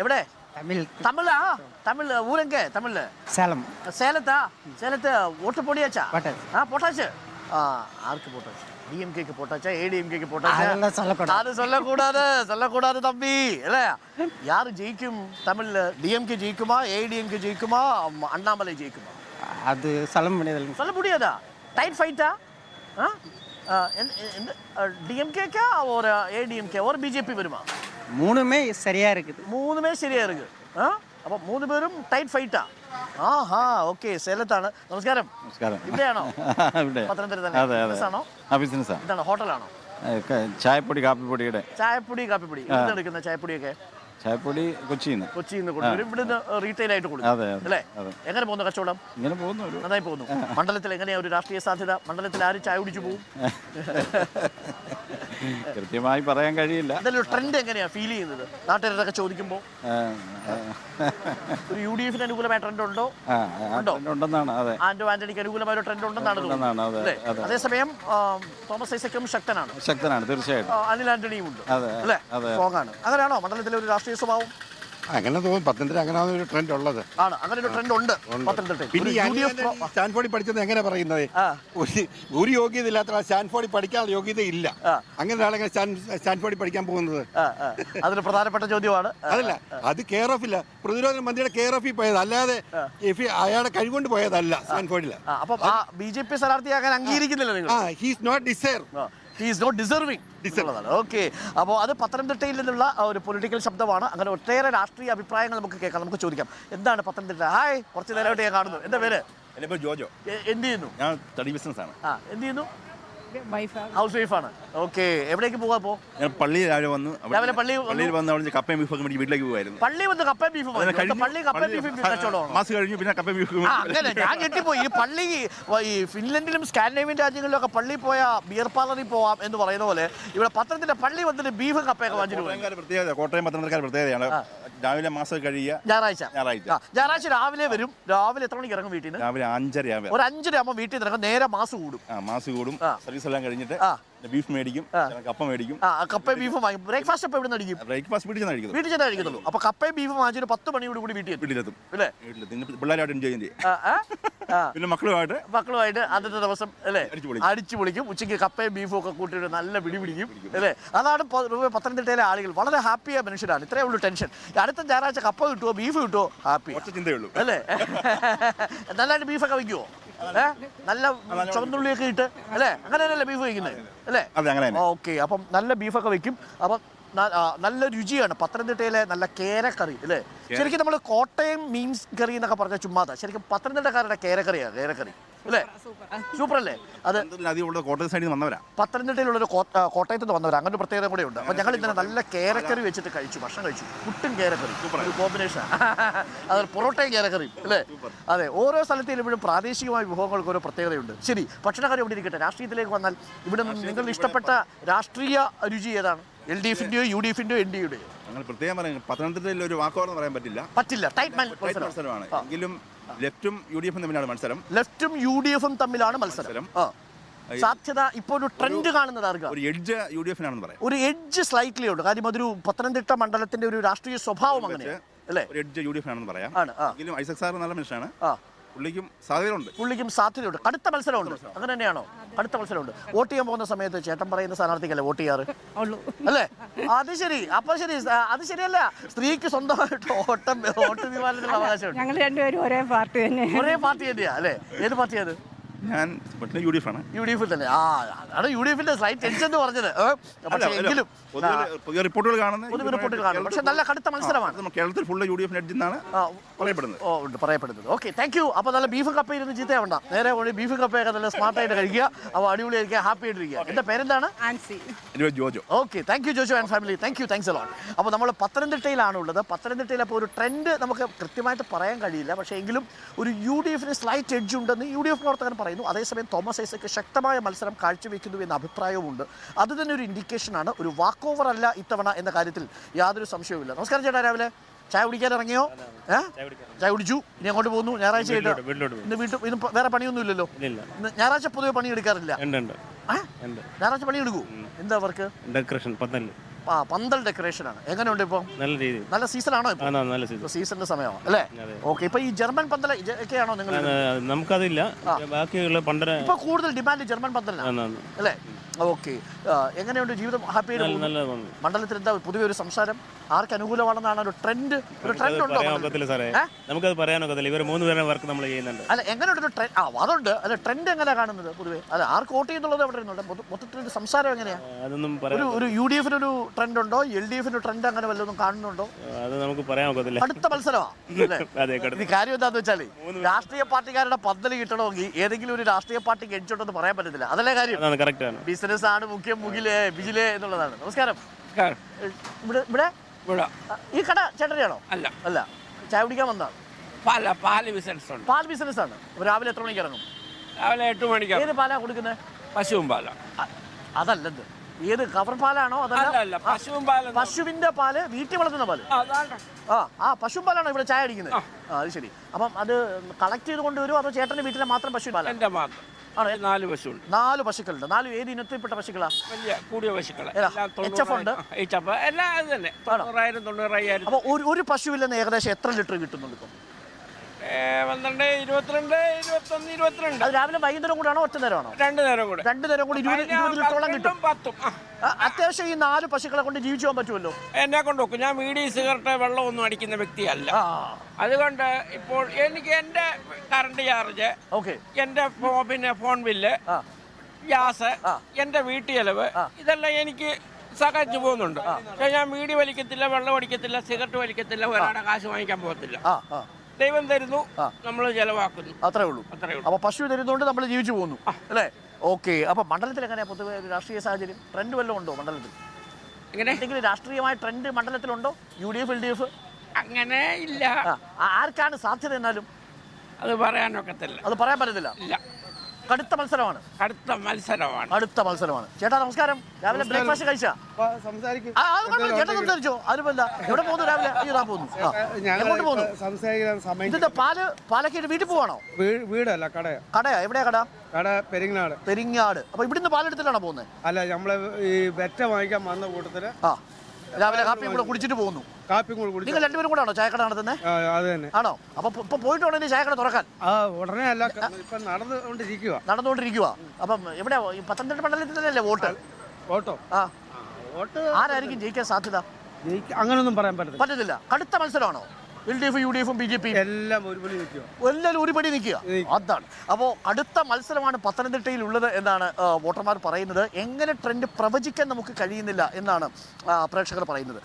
എവിടെ? തമിഴാ? തമിഴ് ഊരെങ്ക? തമിഴ് சேலத்தா? சேலத்து ஓட்டு போடியாச்சா? போட்டாச்சு. ஆருக்கு போட்டாச்சு? டிஎம்கேக்கு போட்டாச்சா? ஏடிஎம்கேக்கு போட்டாச்சா? அது சொல்லக்கூடாது தம்பி. இல்ல யாரு ஜெயிக்கும் தமிழ்ல? டிஎம்கே ஜெயிக்குமா, ஏடிஎம்கே ஜெயிக்குமா, அண்ணாமலை ஜெயிக்குமா? அது சொல்ல முடியாதா? டைட் ஃபைட்டா? டிஎம்கேக்கா ஒரு ஏடிஎம்கே ஒரு பிஜேபி வருமா? மூணுமே சரியா இருக்குது. അപ്പൊ 3 പേരും ടൈറ്റ് ഫൈറ്റാ? ആഹാ, ഓക്കെ. സേലത്താണ്. നമസ്കാരം. ഇവിടെയാണോ? പത്തനംതിട്ട തന്നെ ബിസിനസ്? ഇതാണ് ഹോട്ടലാണോ? ചായപ്പൊടി കാപ്പിപ്പൊടിയുടെ. ചായപ്പൊടി കാപ്പിപ്പൊടി. എന്തെടുക്കുന്ന ചായപ്പൊടിയൊക്കെ? ചായപ്പൊടി കൊച്ചിന്ന് കൊണ്ടുവരും, ഇവിടുന്ന് റീറ്റെയിൽ ആയിട്ട് കൊടുക്കും അല്ലേ? എങ്ങനെ പോകുന്നു കച്ചവടം? ഇങ്ങനെ പോകുന്നു, നന്നായി പോകുന്നു. മണ്ഡലത്തിൽ എങ്ങനെയാ ഒരു രാഷ്ട്രീയ സാധ്യത? മണ്ഡലത്തിൽ ആരും ചായ കുടിച്ചു പോകും? കൃത്യമായി പറയാൻ കഴിയില്ല. അതിലൊരു ട്രെൻഡ് എങ്ങനെയാ ഫീൽ ചെയ്യുന്നത് നാട്ടുകാരൊക്കെ ചോദിക്കുമ്പോൾ? ഒരു യു ഡി എഫിന് അനുകൂലമായ ട്രെൻഡ് ഉണ്ടോ? ഉണ്ടെന്നാണ്. ആന്റോ ആന്റണിക്ക് അനുകൂലമായ ഒരു ട്രെൻഡ് ഉണ്ടെന്നാണ് തോന്നുന്നത്. അതേസമയം തോമസ് ഐസക്കും ശക്തനാണ് തീർച്ചയായിട്ടും. അനിൽ ആന്റണിയും ഉണ്ട് അല്ലേ? സ്ട്രോങ് ആണ്. അങ്ങനെയാണോ മണ്ഡലത്തിലെ ഒരു രാഷ്ട്രീയ സ്വഭാവം? അങ്ങനെ തോന്നുന്നു. പത്തനംതിട്ട അങ്ങനെ ഒരു ട്രെൻഡ് ഉള്ളത് ആണ്. അങ്ങനെ ഒരു ട്രെൻഡ് ഉണ്ട് പത്തനംതിട്ടയിൽ. സ്റ്റാൻഫോർഡിൽ പഠിച്ചത് എങ്ങനെ പറയുന്നത്? ഒരു യോഗ്യത ഇല്ലാത്ത സ്റ്റാൻഫോർഡിൽ പഠിക്കാനുള്ള യോഗ്യത ഇല്ല. അങ്ങനെ ഒരാളെങ്ങനെ സ്റ്റാൻഫോർഡിൽ പഠിക്കാൻ പോകുന്നത്? അതൊരു പ്രധാനപ്പെട്ട ചോദ്യമാണ്. അതല്ല, അത് കെയർ ഓഫ് ഇല്ല. പ്രതിരോധ മന്ത്രിയുടെ കെയർ ഓഫിൽ പോയത്, അല്ലാതെ അയാളുടെ കഴിവുകൊണ്ട് പോയതല്ല സ്റ്റാൻഫോർഡിൽ. അപ്പൊ ബിജെപി സ്ഥാനാർത്ഥിയാകാൻ അംഗീകരിക്കുന്നില്ല നിങ്ങൾ? He's not deserve. He is not deserving. Okay. അപ്പോൾ അത് പത്തനംതിട്ടയിൽ നിന്നുള്ള ഒരു പൊളിറ്റിക്കൽ ശബ്ദമാണ്. അങ്ങനെ ഒട്ടേറെ രാഷ്ട്രീയ അഭിപ്രായങ്ങൾ നമുക്ക് കേൾക്കാം, നമുക്ക് ചോദിക്കാം. എന്താണ് പത്തനംതിട്ട? ഹായ്, കുറച്ച് നേരമായിട്ട് ഞാൻ കാണുന്നു. എന്താ പേര്? എൻ്റെ പേര് ജോജോ. എന്ത് ചെയ്യുന്നു? ഞാൻ തടി ബിസിനസ്സാണ്. എന്ത് ചെയ്യുന്നു? ഹൗസ് വൈഫാണ്. ഓക്കെ. എവിടേക്ക് പോകാ? ഞാൻ പള്ളിയിൽ രാവിലെ പള്ളിയിൽ വന്ന് അവിടെ കപ്പയും ബീഫൊക്കെ മേടിച്ച് വീട്ടിലേക്ക് പോകുമായിരുന്നു. പള്ളി വന്ന് കപ്പയും ബീഫും മാസം കഴിഞ്ഞു. പിന്നെ കപ്പയും ബീഫും അങ്ങനെ ഞാൻ ഞെട്ടിപ്പോയി. ഈ പള്ളി ഈ ഫിൻലൻഡിലും സ്കാൻഡിനേവിയൻ രാജ്യങ്ങളിലൊക്കെ പള്ളിയിൽ പോയാൽ ബിയർ പാർലറിൽ പോവാം എന്ന് പറയുന്ന പോലെ ഇവിടെ പത്തനംതിട്ട പള്ളി വന്നിട്ട് ബീഫും കപ്പയൊക്കെ വാങ്ങിച്ചിട്ട് പ്രത്യേകത. കോട്ടയം പത്തനംതിട്ടക്കാരുടെ പ്രത്യേകതയാണ്. രാവിലെ മാസം കഴിയുക ഞായറാഴ്ച രാവിലെ വരും. രാവിലെ എത്ര മണിക്ക് ഇറങ്ങും വീട്ടിൽ നിന്ന്? രാവിലെ 5:30 ഒരു 5:30 ആകുമ്പോൾ വീട്ടിൽ നിന്ന് ഇറങ്ങും. നേരെ മാസം കൂടും. സർവീസ് എല്ലാം കഴിഞ്ഞിട്ട് ബീഫ് മേടിക്കും, കപ്പ മേടിക്കും. കപ്പയും ബീഫും വാങ്ങി. ബ്രേക്ക്ഫാസ്റ്റ് അപ്പോൾ എവിടെ നിന്ന്? ബ്രേക്ക്ഫാസ്റ്റ് വീട്ടിൽ ചെന്ന് കഴിക്കുന്നുള്ളൂ. അപ്പൊ കപ്പയും ബീഫും വാങ്ങിച്ചിട്ട് 10 മണിയോടുകൂടി വീട്ടിലെത്തും അല്ലേ? പിള്ളേരായിട്ട് എൻജോയ് ചെയ്യും. പിന്നെ മക്കളുമായിട്ട് അന്നത്തെ ദിവസം അല്ലേ അടിച്ചു പൊളിക്കും. ഉച്ചയ്ക്ക് കപ്പയും ബീഫും ഒക്കെ കൂട്ടിയിട്ട് നല്ല പിടിക്കും അല്ലേ? അതാണ് പത്തനംതിട്ടയിലെ ആളുകൾ. വളരെ ഹാപ്പിയായ മനുഷ്യരാണ്. ഇത്രയേ ഉള്ളൂ ടെൻഷൻ. അടുത്ത ഞായറാഴ്ച കപ്പ കിട്ടുമോ ബീഫ് കിട്ടുമോ? ഹാപ്പി ചിന്തയുള്ളൂ അല്ലേ? നല്ലതായിട്ട് ബീഫൊക്കെ വയ്ക്കുമോ? നല്ല ചുവന്നുള്ളിയൊക്കെ ഇട്ട് അല്ലേ? അങ്ങനെയല്ലേ ബീഫ് വയ്ക്കുന്നത് അല്ലേ? ഓക്കെ. അപ്പം നല്ല ബീഫൊക്കെ വെക്കും. അപ്പം നല്ല രുചിയാണ് പത്തനംതിട്ടയിലെ നല്ല കേരക്കറി അല്ലേ? ശരിക്കും നമ്മൾ കോട്ടയം മീൻസ് കറി എന്നൊക്കെ പറഞ്ഞാൽ ചുമ്മാതാ. ശരിക്കും പത്തനംതിട്ടക്കാരുടെ കേരക്കറിയാണ് കേരക്കറി അല്ലേ? സൂപ്പർ അല്ലേ? അത് പത്തനംതിട്ടയിലുള്ളൊരു കോട്ടയത്ത് നിന്ന് വന്നവരാ. അങ്ങനെ ഒരു പ്രത്യേകത കൂടെ ഉണ്ട്. അപ്പം ഞങ്ങൾ ഇന്നലെ നല്ല കേരക്കറി വെച്ചിട്ട് ഭക്ഷണം കഴിച്ചു. പുട്ടും കേരക്കറി ഒരു കോമ്പിനേഷൻ. അതൊരു പൊറോട്ടയും കേരക്കറിയും അല്ലേ? അതെ. ഓരോ സ്ഥലത്തിലും പ്രാദേശികമായ വിഭവങ്ങൾക്ക് ഓരോ പ്രത്യേകതയുണ്ട്. ശരി, ഭക്ഷണക്കാരി ഇവിടെ ഇരിക്കട്ടെ. രാഷ്ട്രീയത്തിലേക്ക് വന്നാൽ ഇവിടെ നിങ്ങളുടെ ഇഷ്ടപ്പെട്ട രാഷ്ട്രീയ രുചി ഏതാണ്? LDFിന്റെയോ UDFിന്റെയോ NDAയുടെയോ? പ്രത്യേകം പത്തനംതിട്ടയിൽ ഒരു വാക്കോറെന്ന് പറയാൻ പറ്റില്ല. ടൈറ്റ് മത്സരമാണ്. എങ്കിലും ലെഫ്റ്റും UDFും തമ്മിലാണ് മത്സരം. സാധ്യത ഇപ്പോൾ ഒരു ട്രെൻഡ് കാണുന്നത് ഒരു എഡ്ജ് UDFിനാണെന്ന് പറയാം. ഒരു എഡ്ജ് സ്ലൈറ്റ്ലി ഉണ്ട്. കാര്യം അതൊരു പത്തനംതിട്ട മണ്ഡലത്തിന്റെ ഒരു രാഷ്ട്രീയ സ്വഭാവം അങ്ങനെ അല്ലേ? ഒരു എഡ്ജ് UDFിനാണെന്ന് പറയാം. എങ്കിലും ഐസക് സാർ നല്ല മനുഷ്യനാണ്. പുള്ളിക്കും സാധ്യതയുണ്ട്. കടുത്ത മത്സരമുണ്ട്. അങ്ങനെ തന്നെയാണോ? കടുത്ത മത്സരമുണ്ട്. വോട്ട് ചെയ്യാൻ പോകുന്ന സമയത്ത് ചേട്ടൻ പറയുന്ന സ്ഥാനാർത്ഥിക്കല്ലേ വോട്ട് ചെയ്യാറ് അല്ലേ? അത് ശരി. അപ്പൊ ശരി, അത് ശരിയല്ല. സ്ത്രീക്ക് സ്വന്തമായിട്ട് വോട്ട് തീരുമാനത്തിനുള്ള അവകാശമുണ്ട്. ഞങ്ങൾ രണ്ടുപേരും ഒരേ പാർട്ടി തന്നെയാ അല്ലേ? ഏത് പാർട്ടിയത്? ഞാൻ UDF തന്നെ. അതാണ് UDFിന്റെ സ്ലൈറ്റ് ടെൻഷൻ എന്ന് പറഞ്ഞത്. എങ്കിലും റിപ്പോർട്ടുകൾ കാണുന്നത് പക്ഷെ നല്ല കടുത്ത മത്സരമാണ്. കേരളത്തിൽ ഫുള്ള് UDF എഡ്ജെന്നാണ് പറയപ്പെടുന്നത്. Okay, thank you. അപ്പൊ നല്ല ബീഫ് കപ്പ ഇരുന്ന് ചീത്തയാവണ്ട. നേരെ ബീഫ് കപ്പയൊക്കെ നല്ല സ്മാർട്ടായിട്ട് കഴിക്കുക. അപ്പോൾ അടിപൊളിയായിരിക്കുക, ഹാപ്പി ആയിട്ടിരിക്കുക. എന്റെ പേരെന്താണ്? Jojo. Okay, thank you Jojo and family. Thanks a lot. അപ്പോൾ നമ്മൾ പത്തനംതിട്ടയിലാണ് ഉള്ളത്. പത്തനംതിട്ടയിൽ അപ്പോൾ ഒരു ട്രെൻഡ് നമുക്ക് കൃത്യമായിട്ട് പറയാൻ കഴിയില്ല. പക്ഷേ എങ്കിലും ഒരു UDFിന് സ്ലൈറ്റ് എഡ്ജ് ഉണ്ടെന്ന് UDF പ്രവർത്തകൻ പറയുന്നു. അതേസമയം തോമസ് ഐസക്ക് ശക്തമായ മത്സരം കാഴ്ചവെക്കുന്നു എന്ന അഭിപ്രായവുമുണ്ട്. അത് തന്നെ ഒരു ഇൻഡിക്കേഷനാണ്. ഒരു വാക്ക് ഓവർ അല്ല ഇത്തവണ എന്ന കാര്യത്തിൽ യാതൊരു സംശയവുമില്ല. നമസ്കാരം ചേട്ടാ. രാവിലെ ചായ കുടിക്കാൻ ഇറങ്ങിയോ? ചായ കുടിച്ചു. ഇനി അങ്ങോട്ട് പോകുന്നു. ഞായറാഴ്ച ഇന്ന് ഇന്ന് വേറെ പണിയൊന്നും ഇല്ലല്ലോ? ഞായറാഴ്ച പൊതുവെ പണി എടുക്കാറില്ല. ഞായറാഴ്ച പണി എടുക്കൂ. എന്താ വർക്ക്? പന്തൽ ഡെക്കറേഷൻ ആണ്. എങ്ങനെയുണ്ട് ഇപ്പോൾ? നല്ല രീതിയിൽ നല്ല സീസണാണോ ഇപ്പോൾ? നല്ല സീസൺ സീസണിന്റെ സമയമാണ് അല്ലേ? ഓക്കെ. ഇപ്പൊ ഈ ജർമ്മൻ പന്തൽ ഒക്കെയാണോ നിങ്ങൾ? നമുക്കതില്ല, ബാക്കിയുള്ള പണ്ടര ഇപ്പൊ കൂടുതൽ ഡിമാൻഡ് ജർമ്മൻ പന്തലാണ് അല്ലേ? ഓക്കെ. എങ്ങനെയുണ്ട് ജീവിതം? ഹാപ്പി? മണ്ഡലത്തിൽ എന്താ പൊതുവെ ഒരു സംസാരം? ആർക്ക് അനുകൂലമാണെന്നാണ് ഒരു ട്രെൻഡ് ഉണ്ടോ? നമുക്കത് പറയാനൊക്കത്തില്ല. ഇവർ 3 പേരുടെ വർക്ക് നമ്മൾ ചെയ്യുന്നുണ്ട്. അല്ല, എങ്ങനെയുണ്ട് ഒരു ട്രെൻഡ്? അതുണ്ട്. അല്ല, ട്രെൻഡ് എങ്ങനെയാണ് കാണുന്നത് പൊതുവെ? അല്ല, ആർക്ക് വോട്ട് ചെയ്യുന്നുള്ളത് അവിടെ ഇരുന്നുണ്ട്. മൊത്തത്തിൽ സംസാരം എങ്ങനെയാണ്? അതൊന്നും ഒരു UDF ഒരു ട്രെൻഡ് ഉണ്ടോ? LDF ട്രെൻഡ് അങ്ങനെ വല്ലതും കാണുന്നുണ്ടോ? അത് നമുക്ക് പറയാൻ ഒക്കത്തില്ല. അടുത്ത മത്സരമാണ്. കാര്യം എന്താന്ന് വെച്ചാല് രാഷ്ട്രീയ പാർട്ടിക്കാരുടെ പദ്ധതി കിട്ടണമെങ്കിൽ ഏതെങ്കിലും ഒരു രാഷ്ട്രീയ പാർട്ടിക്ക് എഡ്ജുണ്ടെന്ന് പറയാൻ പറ്റത്തില്ല. അതല്ലേ കാര്യം? ബിസിനസ് ആണ് മുഖ്യം, മുകിലേ എന്നുള്ളതാണ്. നമസ്കാരം. ഇവിടെ ഈ കട ചേട്ടനെയാണോ? അല്ല, ചായ കുടിക്കാൻ വന്നതാണ്. പാൽ ബിസിനസ് ആണ്. രാവിലെ എത്ര മണിക്ക് ഇറങ്ങും? രാവിലെ 8 മണിക്ക്. ഏത് പാലാ കൊടുക്കുന്നത്? പശുവും പാല. അതല്ലത്, ഏത് കവർ പാലാണോ? അതല്ല, പശുവിന്റെ പാല്, വീട്ടിൽ വളർത്തുന്ന പാല്. പശു പാലാണോ ഇവിടെ ചായ അടിക്കുന്നത്? അത് ശരി. അപ്പം അത് കളക്ട് ചെയ്ത് കൊണ്ടുവരുമോ അതോ ചേട്ടന്റെ വീട്ടിലെ മാത്രം പശു പാല? എന്റെ മാത്രം. 4 പശുണ്ട്. 4 പശുക്കളുണ്ട്. 4 ഏത് ഇനത്തിൽപ്പെട്ട പശുക്കളാ? വലിയ കൂടിയ പശുക്കളെ. HF ഉണ്ട്. എല്ലാം അത് തന്നെ. 90,000 95,000. അപ്പൊ ഒരു പശുവിൽ നിന്ന് ഏകദേശം എത്ര ലിറ്റർ കിട്ടുന്നുണ്ട് ഇപ്പം? 12, 22, 21, 22. അത് രാവിലെ വൈകുന്നേരം കൂടെ ആണോ ഒറ്റ നേരമാണോ? 2 നേരം കൂടെ. 2 നേരം കൂടി 20 ലിറ്ററോളം കിട്ടും. 10. അത്യാവശ്യം ഈ 4 പശുക്കളെ കൊണ്ട് ജീവിച്ചു പോകാൻ പറ്റുമല്ലോ? എന്നെ കൊണ്ട് നോക്കും. ഞാൻ വീടി സിഗരറ്റ് വെള്ളമൊന്നും അടിക്കുന്ന വ്യക്തിയല്ല. അതുകൊണ്ട് ഇപ്പോൾ എനിക്ക് എന്റെ കറണ്ട് ചാർജ്, എന്റെ ഫോൺ ബില്ല്, ഗ്യാസ്, എന്റെ വീട്ടു ചെലവ്, ഇതെല്ലാം എനിക്ക് സഹായിച്ചു പോകുന്നുണ്ട്. പക്ഷെ ഞാൻ വീടി വലിക്കത്തില്ല, വെള്ളം അടിക്കത്തില്ല, സിഗരറ്റ് വലിക്കത്തില്ല, ഒരാളുടെ കാശ് വാങ്ങിക്കാൻ പോകത്തില്ല. ദൈവം തരുന്നു, നമ്മൾ ചെലവാക്കുന്നു. അത്രേ ഉള്ളൂ. അപ്പൊ പശു തരുന്നതുകൊണ്ട് നമ്മൾ ജീവിച്ചു പോകുന്നു അല്ലേ? ഓക്കെ. അപ്പൊ മണ്ഡലത്തിൽ എങ്ങനെയാ പൊതുവെ രാഷ്ട്രീയ സാഹചര്യം? ട്രെൻഡ് വല്ലതും ഉണ്ടോ മണ്ഡലത്തിൽ? എന്തെങ്കിലും രാഷ്ട്രീയമായ ട്രെൻഡ് മണ്ഡലത്തിലുണ്ടോ? UDF LDF അങ്ങനെ ഇല്ല. ആർക്കാണ് സാധ്യത? എന്നാലും അത് പറയാനൊക്കത്തില്ല. അത് പറയാൻ പറ്റത്തില്ല. ഇല്ല. കടുത്ത മത്സരമാണ്. അടുത്ത മത്സരമാണ്. ചേട്ടാ നമസ്കാരം. രാവിലെ ബ്രേക്ക്ഫാസ്റ്റ് കഴിച്ചാ? ചേട്ടാ സംസാരിച്ചോ? അതിപ്പോ എവിടെ പോകുന്നു രാവിലെ? ഇതാ പോകുന്നു. എങ്ങോട്ട് പോകുന്നു? ഇതിന്റെ പാലൊക്കെ വീട്ടിൽ പോവാണോ? വീടല്ല, കടയാ? എവിടെയാ കട? പെരിങ്ങാട്. അപ്പൊ ഇവിടുന്ന് പാലെടുത്തിട്ടാണോ പോകുന്നത്? അല്ല, നമ്മള് ഈ വെറ്റ വാങ്ങിക്കാൻ വന്ന കൂട്ടത്തില് രാവിലെ കാപ്പിയും കൂടെ കുടിച്ചിട്ട് പോകുന്നു. നിങ്ങൾ രണ്ടുപേരും കൂടെ ആണോ ചായക്കട നടത്തുന്നത്? അത് തന്നെ. ആണോ? അപ്പൊ ഇപ്പൊ പോയിട്ട് വേണം ചായക്കട തുറക്കാൻ? ഉടനെ അല്ല, ഇപ്പൊ നടന്നുകൊണ്ടിരിക്കുക. അപ്പം എവിടെ? പത്തനംതിട്ട മണ്ഡലത്തിൽ തന്നെയല്ലേ വോട്ട്? ആരായിരിക്കും ജയിക്കാൻ സാധ്യത? അങ്ങനൊന്നും പറയാൻ പറ്റത്തില്ല. കടുത്ത മത്സരമാണോ? LDF UDF BJP എല്ലാവരും ഒരുപടി നിൽക്കുക. അതാണ്. അപ്പോൾ അടുത്ത മത്സരമാണ് പത്തനംതിട്ടയിൽ ഉള്ളത് എന്നാണ് വോട്ടർമാർ പറയുന്നത്. എങ്ങനെ ട്രെൻഡ് പ്രവചിക്കാൻ നമുക്ക് കഴിയുന്നില്ല എന്നാണ് പ്രേക്ഷകർ പറയുന്നത്.